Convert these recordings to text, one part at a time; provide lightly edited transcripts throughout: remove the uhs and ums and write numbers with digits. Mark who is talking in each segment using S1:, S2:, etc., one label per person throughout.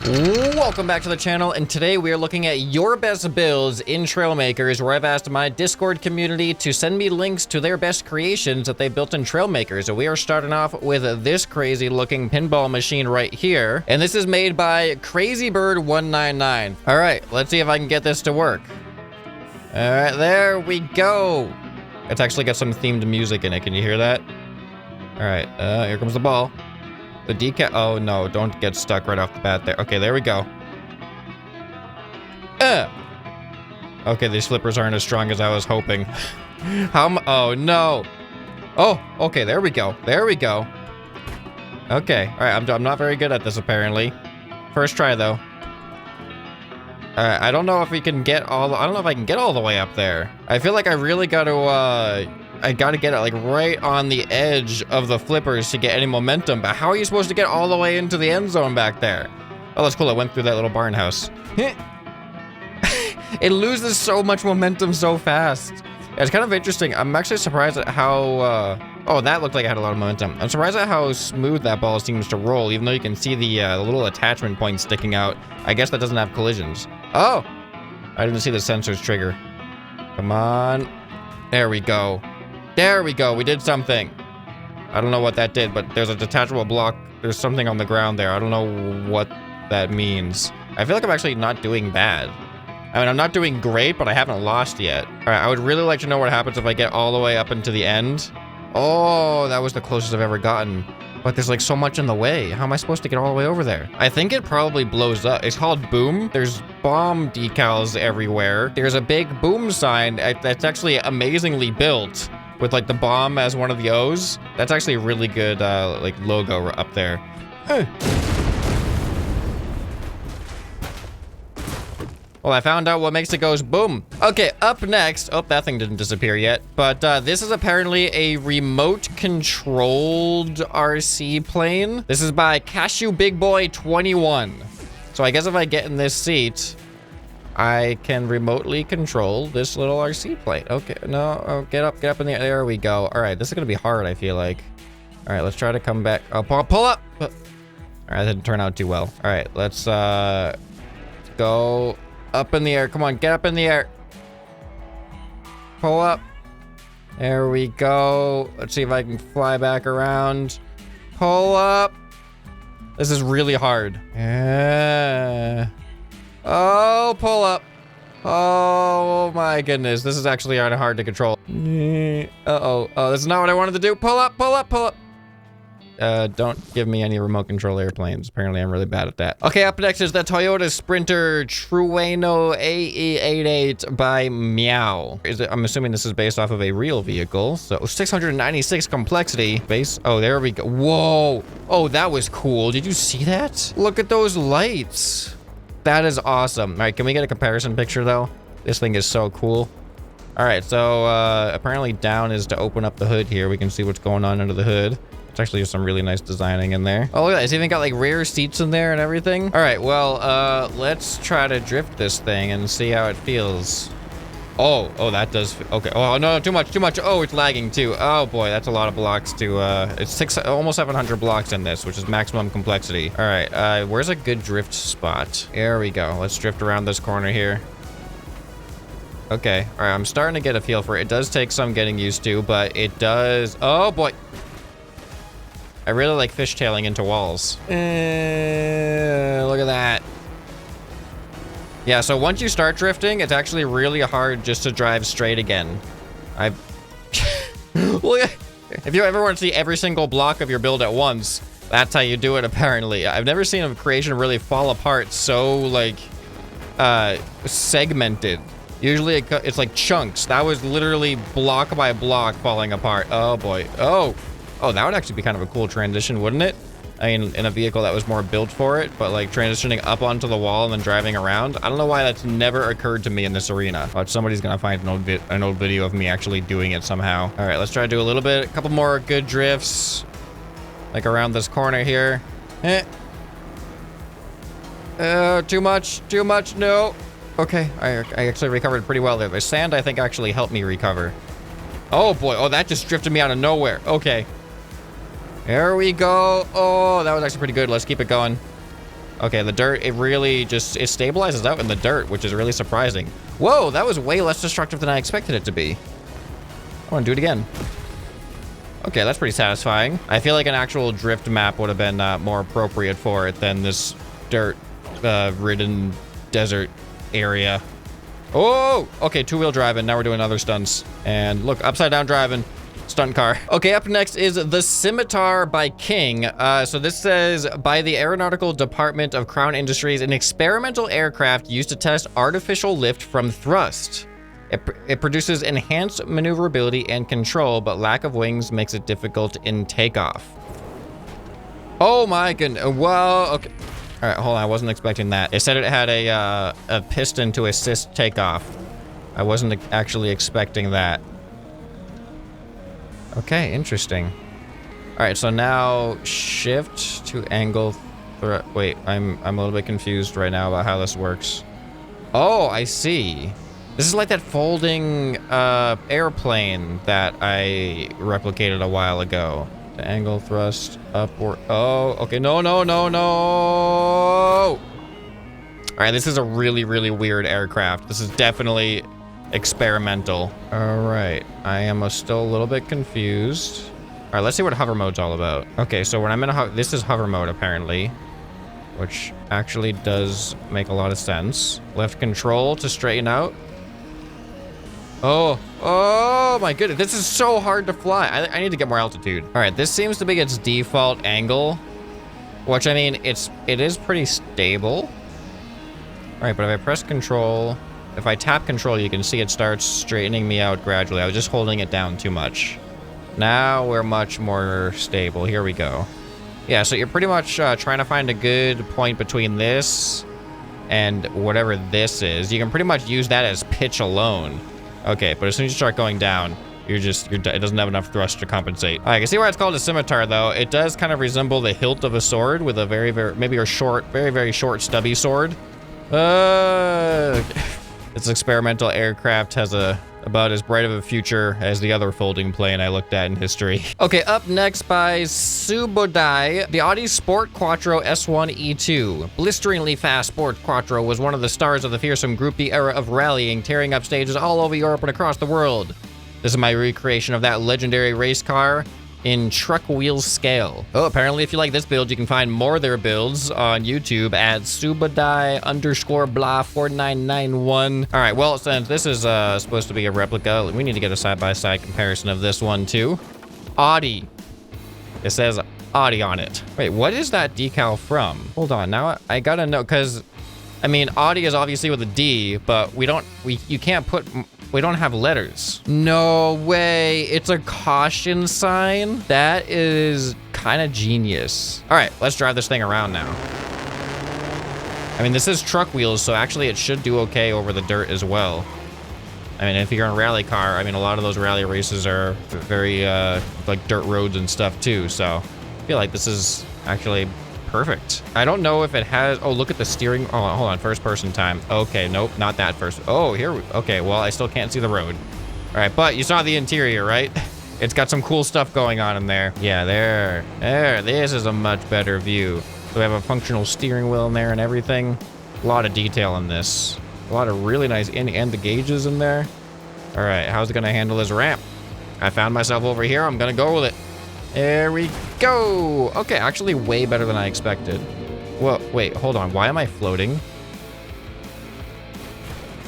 S1: Welcome back to the channel, and today we are looking at your best builds in Trailmakers, where I've asked my Discord community to send me links to their best creations that they built in Trailmakers. So we are starting off with this crazy looking pinball machine right here, and this is made by CrazyBird199. All right, let's see if I can get this to work. All right, there we go. It's actually got some themed music in it. Can you hear that? All right, here comes the ball. The decal. Oh no, don't get stuck right off the bat there. Okay, there we go. Okay, these flippers aren't as strong as I was hoping. Oh no. Oh, okay, there we go. There we go. Okay, all right, I'm not very good at this apparently. First try though. All right, I don't know if we can get all. I don't know if I can get all the way up there. I feel like I really got to. I gotta get it like right on the edge of the flippers to get any momentum, but how are you supposed to get all the way into the end zone back there? Oh, that's cool, I went through that little barn house. It loses so much momentum so fast. It's kind of interesting. I'm actually surprised at how, oh, that looked like it had a lot of momentum. I'm surprised at how smooth that ball seems to roll, even though you can see the little attachment point sticking out. I guess that doesn't have collisions. Oh, I didn't see the sensors trigger. Come on. There we go. There we go, we did something. I don't know what that did, but there's a detachable block. There's something on the ground there. I don't know what that means. I feel like I'm actually not doing bad. I mean, I'm not doing great, but I haven't lost yet. All right, I would really like to know what happens if I get all the way up into the end. Oh, that was the closest I've ever gotten. But there's like so much in the way. How am I supposed to get all the way over there? I think it probably blows up. It's called Boom. There's bomb decals everywhere. There's a big boom sign that's actually amazingly built, with like the bomb as one of the O's. That's actually a really good like logo up there. Well, I found out what makes it goes boom. Okay, up next. Oh, that thing didn't disappear yet. But this is apparently a remote controlled RC plane. This is by Cashew Big Boy 21. So I guess if I get in this seat, I can remotely control this little RC plane. Okay, no, oh, get up in the air. There we go. All right, this is gonna be hard, I feel like. All right, let's try to come back. Oh, pull up. All right, that didn't turn out too well. All right, let's go up in the air. Come on, get up in the air. Pull up. There we go. Let's see if I can fly back around. Pull up. This is really hard. Yeah. Oh, pull up. Oh my goodness. This is actually kind of hard to control. Uh-oh. Oh, this is not what I wanted to do. Pull up, pull up, pull up. Don't give me any remote control airplanes. Apparently, I'm really bad at that. Okay, up next is the Toyota Sprinter Trueno AE88 by Meow. I'm assuming this is based off of a real vehicle. So 696 complexity base. Oh, there we go. Whoa. Oh, that was cool. Did you see that? Look at those lights. That is awesome. All right, can we get a comparison picture though? This thing is so cool. All right, so apparently down is to open up the hood here. We can see what's going on under the hood. It's actually just some really nice designing in there. Oh, look at that. It's even got like rear seats in there and everything. All right, well, let's try to drift this thing and see how it feels. Oh, that does. Okay. Oh, no, too much. Oh, it's lagging too. Oh boy, that's a lot of blocks to, it's almost 700 blocks in this, which is maximum complexity. All right, where's a good drift spot? There we go. Let's drift around this corner here. Okay. All right, I'm starting to get a feel for it. It does take some getting used to, but it does. Oh boy. I really like fishtailing into walls. Look at that. Yeah, so once you start drifting, it's actually really hard just to drive straight again. If you ever want to see every single block of your build at once, that's how you do it, apparently. I've never seen a creation really fall apart so, like, segmented. Usually it's like chunks. That was literally block by block falling apart. Oh, boy. Oh, that would actually be kind of a cool transition, wouldn't it? I mean, in a vehicle that was more built for it, but like transitioning up onto the wall and then driving around. I don't know why that's never occurred to me in this arena, but somebody's gonna find an old video of me actually doing it somehow. All right, let's try to do a couple more good drifts, like around this corner here. Too much, no. Okay, I actually recovered pretty well there. The sand, I think, actually helped me recover. Oh boy, oh, that just drifted me out of nowhere. Okay. There we go. Oh, that was actually pretty good. Let's keep it going. Okay, the dirt, it really just, it stabilizes out in the dirt, which is really surprising. Whoa, that was way less destructive than I expected it to be. I want to do it again. Okay, that's pretty satisfying. I feel like an actual drift map would have been more appropriate for it than this dirt-ridden desert area. Oh, okay, two-wheel driving. Now we're doing other stunts. And look, upside-down driving. Stunt car. Okay, up next is the Scimitar by King. So this says, by the Aeronautical Department of Crown Industries, an experimental aircraft used to test artificial lift from thrust. It produces enhanced maneuverability and control, but lack of wings makes it difficult in takeoff. Oh my goodness. Well, okay. All right, hold on. I wasn't expecting that. It said it had a piston to assist takeoff. I wasn't actually expecting that. Okay, interesting. All right, so now shift to angle. Wait, I'm a little bit confused right now about how this works. Oh, I see. This is like that folding airplane that I replicated a while ago. The angle, thrust, upward. Oh, okay. No, no, no, no. All right, this is a really, really weird aircraft. This is definitely experimental. All right, I am still a little bit confused. All right, let's see what hover mode's all about. Okay, so when I'm in this is hover mode apparently, which actually does make a lot of sense. Left control to straighten out. Oh my goodness, this is so hard to fly. I need to get more altitude. All right, this seems to be its default angle, which I mean, it is pretty stable. All right, but if I press control, if I tap control, you can see it starts straightening me out gradually. I was just holding it down too much. Now we're much more stable. Here we go. Yeah, so you're pretty much trying to find a good point between this and whatever this is. You can pretty much use that as pitch alone. Okay, but as soon as you start going down, it doesn't have enough thrust to compensate. I can see why it's called a scimitar, though. It does kind of resemble the hilt of a sword with a maybe a short, very short, stubby sword. This experimental aircraft has about as bright of a future as the other folding plane I looked at in history. Okay, up next by Subodai, the Audi Sport Quattro S1 E2. Blisteringly fast Sport Quattro was one of the stars of the fearsome Group B era of rallying, tearing up stages all over Europe and across the world. This is my recreation of that legendary race car in truck wheel scale. Oh, apparently if you like this build, you can find more of their builds on YouTube at Subodai_blah4991. All right, well, since this is supposed to be a replica, we need to get a side-by-side comparison of this one too. Audi. It says Audi on it. Wait, what is that decal from? Hold on, now I gotta know, because I mean, Audi is obviously with a D, but we don't have letters. No way, it's a caution sign? That is kind of genius. All right, let's drive this thing around now. I mean, this is truck wheels, so actually it should do okay over the dirt as well. I mean, if you're in a rally car, I mean, a lot of those rally races are very, like dirt roads and stuff too, so I feel like this is actually perfect. I don't know if it has, oh, look at the steering. Oh, hold on, first person time. Okay, nope, not that first. Oh, okay, well, I still can't see the road. All right, but you saw the interior, right? It's got some cool stuff going on in there. Yeah, there, this is a much better view. So we have a functional steering wheel in there and everything. A lot of detail in this. A lot of really nice and the gauges in there. All right, how's it gonna handle this ramp? I found myself over here, I'm gonna go with it. There we go. Okay, actually way better than I expected. Well, wait, hold on. Why am I floating?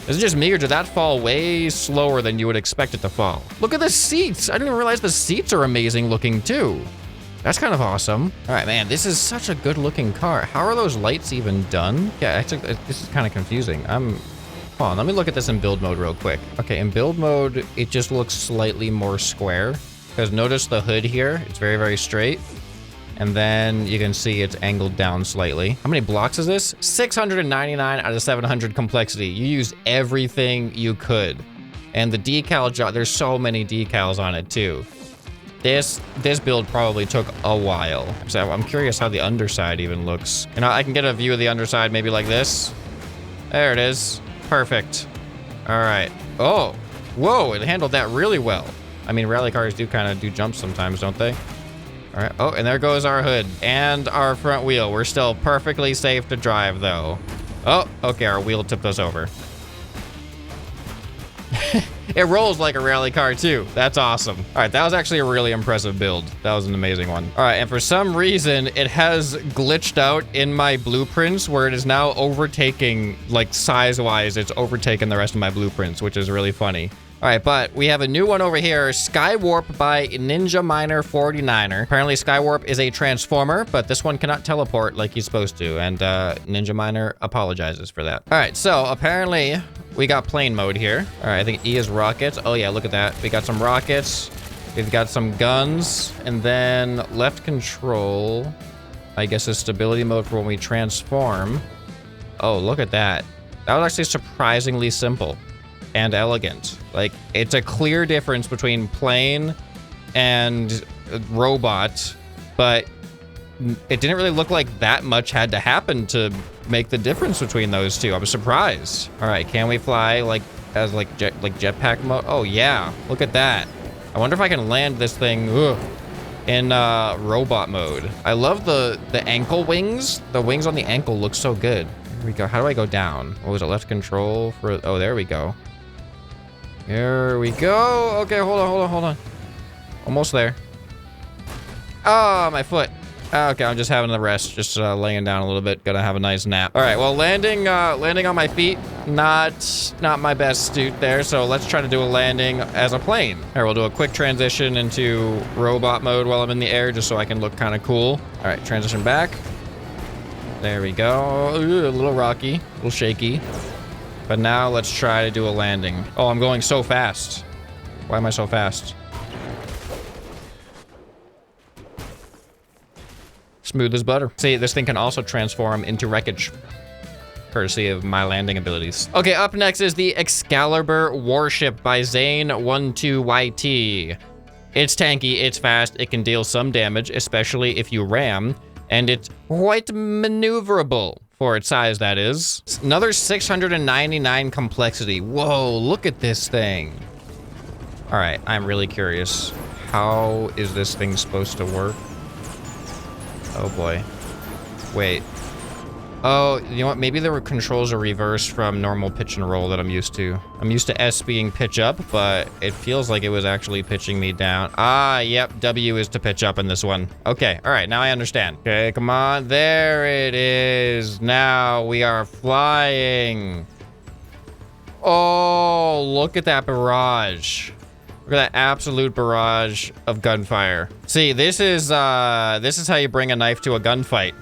S1: Is it just me, or did that fall way slower than you would expect it to fall? Look at the seats. I didn't even realize the seats are amazing looking too. That's kind of awesome. All right, man, this is such a good looking car. How are those lights even done? Yeah, this is kind of confusing. Hold on, let me look at this in build mode real quick. Okay, in build mode, it just looks slightly more square. Because notice the hood here, it's very straight. And then you can see it's angled down slightly. How many blocks is this? 699 out of 700 complexity. You used everything you could. And the decal job, there's so many decals on it too. This build probably took a while. So I'm curious how the underside even looks. You know, I can get a view of the underside maybe like this. There it is. Perfect. All right. Oh, whoa, it handled that really well. I mean, rally cars do kind of do jumps sometimes, don't they? All right. Oh, and there goes our hood and our front wheel. We're still perfectly safe to drive, though. Oh, okay. Our wheel tipped us over. It rolls like a rally car, too. That's awesome. All right. That was actually a really impressive build. That was an amazing one. All right. And for some reason, it has glitched out in my blueprints where it is now overtaking, like size-wise, it's overtaken the rest of my blueprints, which is really funny. All right, but we have a new one over here, Skywarp by Ninja Miner 49er. Apparently Skywarp is a transformer, but this one cannot teleport like he's supposed to, and Ninja Miner apologizes for that. All right, so apparently we got plane mode here. All right, I think E is rockets. Oh yeah, look at that. We got some rockets, we've got some guns, and then left control, I guess, is stability mode for when we transform. Oh, look at that. That was actually surprisingly simple and elegant. Like, it's a clear difference between plane and robot, but it didn't really look like that much had to happen to make the difference between those two. I was surprised. All right, can we fly like as like jetpack mode? Oh yeah, look at that. I wonder if I can land this thing in robot mode. I love the ankle wings. The wings on the ankle look so good. Here we go. How do I go down? What was it? Left control for, oh, there we go. Here we go. Okay, hold on. Almost there. Oh, my foot. Okay, I'm just having a rest, just laying down a little bit. Gonna have a nice nap. All right, well, landing on my feet, not my best suit there. So let's try to do a landing as a plane. All right, we'll do a quick transition into robot mode while I'm in the air, just so I can look kind of cool. All right, transition back. There we go. Ooh, a little rocky, a little shaky. But now let's try to do a landing. Oh, I'm going so fast. Why am I so fast? Smooth as butter. See, this thing can also transform into wreckage, courtesy of my landing abilities. Okay, up next is the Excalibur Warship by Zane12YT. It's tanky, it's fast, it can deal some damage, especially if you ram, and it's quite maneuverable. For its size, that is. Another 699 complexity. Whoa, look at this thing. All right, I'm really curious. How is this thing supposed to work? Oh boy. Wait. Oh, you know what? Maybe the controls are reversed from normal pitch and roll that I'm used to. I'm used to S being pitch up, but it feels like it was actually pitching me down. Ah, yep, W is to pitch up in this one. Okay, all right, now I understand. Okay, come on, there it is. Now we are flying. Oh, look at that barrage. Look at that absolute barrage of gunfire. See, this is how you bring a knife to a gunfight.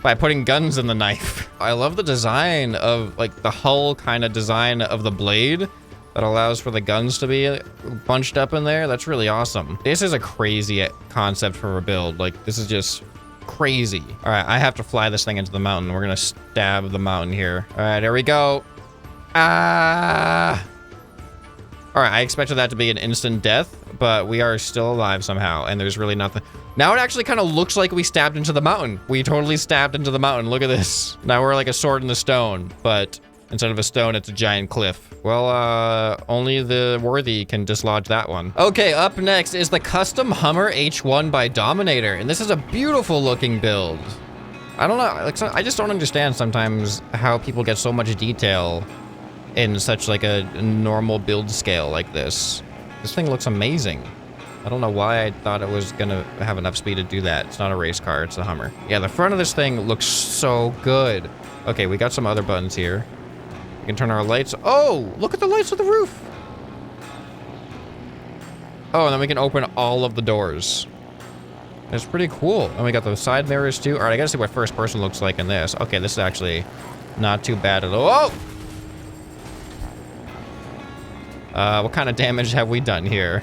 S1: By putting guns in the knife. I love the design of, like, the hull kind of design of the blade that allows for the guns to be bunched up in there. That's really awesome. This is a crazy concept for a build. Like, this is just crazy. All right, I have to fly this thing into the mountain. We're gonna stab the mountain here. All right, here we go. Ah! All right, I expected that to be an instant death, but we are still alive somehow, and there's really nothing. Now it actually kind of looks like we stabbed into the mountain. We totally stabbed into the mountain. Look at this. Now we're like a sword in the stone, but instead of a stone, it's a giant cliff. Well, only the worthy can dislodge that one. Okay, up next is the custom Hummer H1 by Dominator, and this is a beautiful looking build. I don't know, like, I just don't understand sometimes how people get so much detail in such like a normal build scale like this. This thing looks amazing. I don't know why I thought it was gonna have enough speed to do that. It's not a race car, it's a Hummer. Yeah, the front of this thing looks so good. Okay, we got some other buttons here. We can turn our lights. Oh, look at the lights on the roof. Oh, and then we can open all of the doors. It's pretty cool. And we got the side mirrors too. All right, I gotta see what first person looks like in this. Okay, this is actually not too bad at all. Oh! What kind of damage have we done here?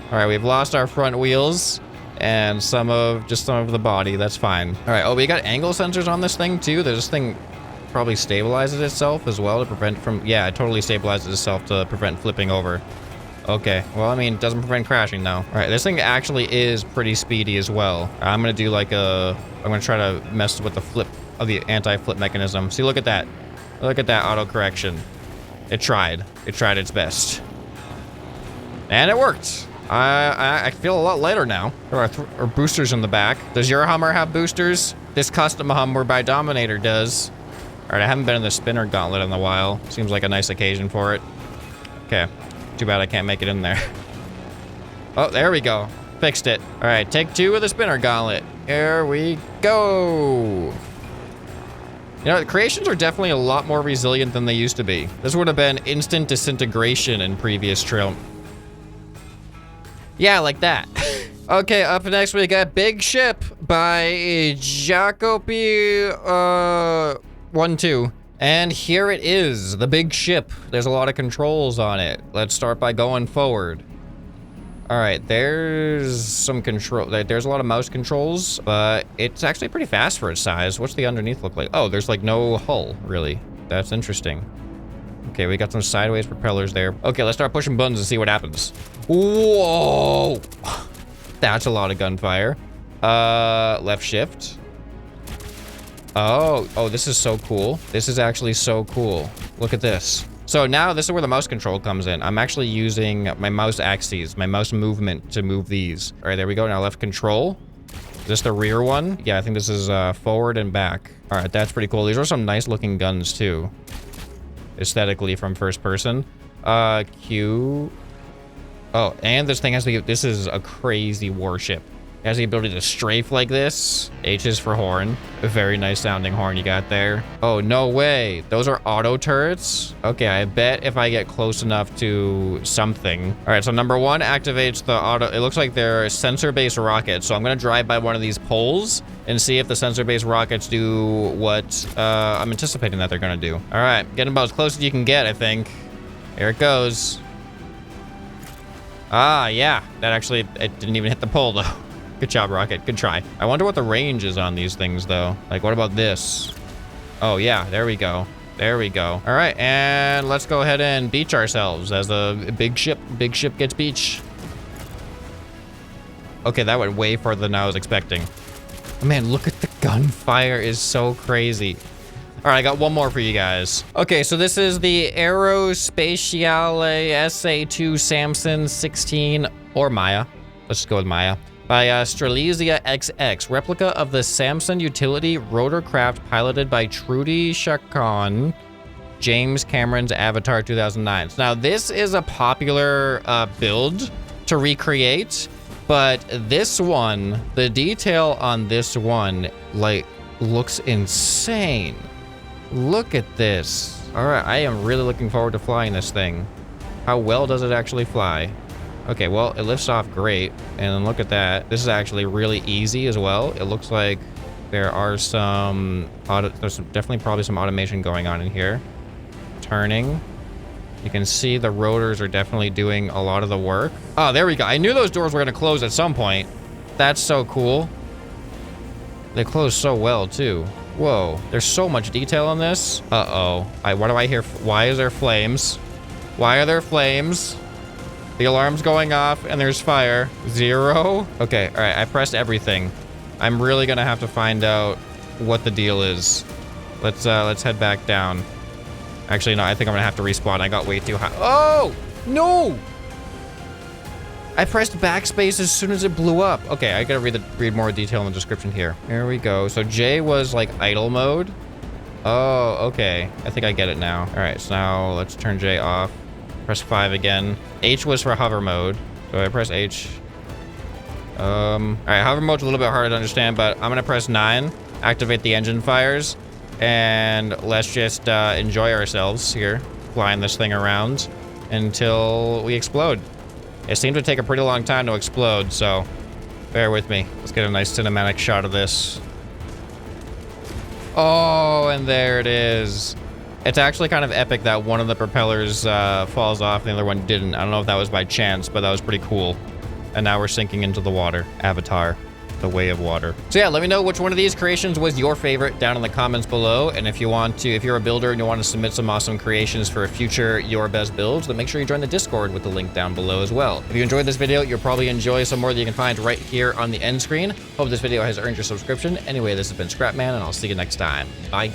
S1: All right, we've lost our front wheels and some of the body. That's fine. All right. Oh, we got angle sensors on this thing too. This thing probably stabilizes itself as well to prevent from. Yeah, it totally stabilizes itself to prevent flipping over. Okay. Well, I mean, it doesn't prevent crashing though. All right. This thing actually is pretty speedy as well. I'm gonna do like I'm gonna try to mess with the flip of the anti-flip mechanism. See, look at that. Look at that auto correction. It tried. It tried its best. And it worked. I feel a lot lighter now. There are boosters in the back. Does your Hummer have boosters? This custom Hummer by Dominator does. All right, I haven't been in the spinner gauntlet in a while. Seems like a nice occasion for it. Okay, too bad I can't make it in there. Oh, there we go. Fixed it. All right, take 2 of the spinner gauntlet. Here we go. You know, the creations are definitely a lot more resilient than they used to be. This would have been instant disintegration in previous trail. Yeah, like that. Okay, up next we got Big Ship by Jacopi 12. And here it is, the big ship. There's a lot of controls on it. Let's start by going forward. All right, there's some control. There's a lot of mouse controls, but it's actually pretty fast for its size. What's the underneath look like? Oh, there's like no hull, really. That's interesting. Okay, we got some sideways propellers there. Okay, let's start pushing buttons and see what happens. Whoa! That's a lot of gunfire. Left shift. Oh, this is so cool. This is actually so cool. Look at this. So now this is where the mouse control comes in. I'm actually using my mouse axes, my mouse movement to move these. All right, there we go. Now left control. Is this the rear one? Yeah, I think this is forward and back. All right, that's pretty cool. These are some nice looking guns too. Aesthetically from first person. Q. Oh, and this thing has to this is a crazy warship. It has the ability to strafe like this. H is for horn. A very nice sounding horn you got there. Oh, no way. Those are auto turrets? Okay, I bet if I get close enough to something. All right, so number 1 activates the auto. It looks like they're sensor-based rockets. So I'm gonna drive by one of these poles and see if the sensor-based rockets do what I'm anticipating that they're gonna do. All right, getting about as close as you can get, I think. Here it goes. Ah, yeah. That actually, it didn't even hit the pole though. Good job, Rocket. Good try. I wonder what the range is on these things, though. Like, what about this? Oh, yeah. There we go. There we go. All right, and let's go ahead and beach ourselves as a big ship. Big ship gets beach. Okay, that went way further than I was expecting. Oh, man, look at the gunfire is so crazy. All right, I got one more for you guys. Okay, so this is the Aerospatiale SA2 Samson 16 or Maya. Let's just go with Maya. By Strelitzia XX, replica of the Samson utility rotorcraft piloted by Trudy Chacon, James Cameron's Avatar 2009. So now this is a popular build to recreate, but this one, the detail on this one, like, looks insane. Look at this. All right, I am really looking forward to flying this thing. How well does it actually fly? Okay, well, it lifts off great, and then look at that. This is actually really easy as well. It looks like there are there's definitely probably some automation going on in here. Turning. You can see the rotors are definitely doing a lot of the work. Oh, there we go. I knew those doors were gonna close at some point. That's so cool. They close so well, too. Whoa, there's so much detail in this. Uh-oh. What do I hear? Why is there flames? Why are there flames? The alarm's going off and there's fire. 0. Okay, all right, I pressed everything. I'm really gonna have to find out what the deal is. Let's head back down. Actually, no, I think I'm gonna have to respawn. I got way too high. Oh, no! I pressed backspace as soon as it blew up. Okay, I gotta read more detail in the description here. Here we go. So J was like idle mode. Oh, okay. I think I get it now. All right, so now let's turn J off. Press 5 again. H was for hover mode. So I press H. All right, hover mode's a little bit harder to understand, but I'm gonna press 9, activate the engine fires, and let's just enjoy ourselves here, flying this thing around until we explode. It seemed to take a pretty long time to explode, so bear with me. Let's get a nice cinematic shot of this. Oh, and there it is. It's actually kind of epic that one of the propellers falls off and the other one didn't. I don't know if that was by chance, but that was pretty cool. And now we're sinking into the water. Avatar, the way of water. So yeah, let me know which one of these creations was your favorite down in the comments below. And if you're a builder and you want to submit some awesome creations for a future Your Best Builds, then make sure you join the Discord with the link down below as well. If you enjoyed this video, you'll probably enjoy some more that you can find right here on the end screen. Hope this video has earned your subscription. Anyway, this has been ScrapMan, and I'll see you next time. Bye.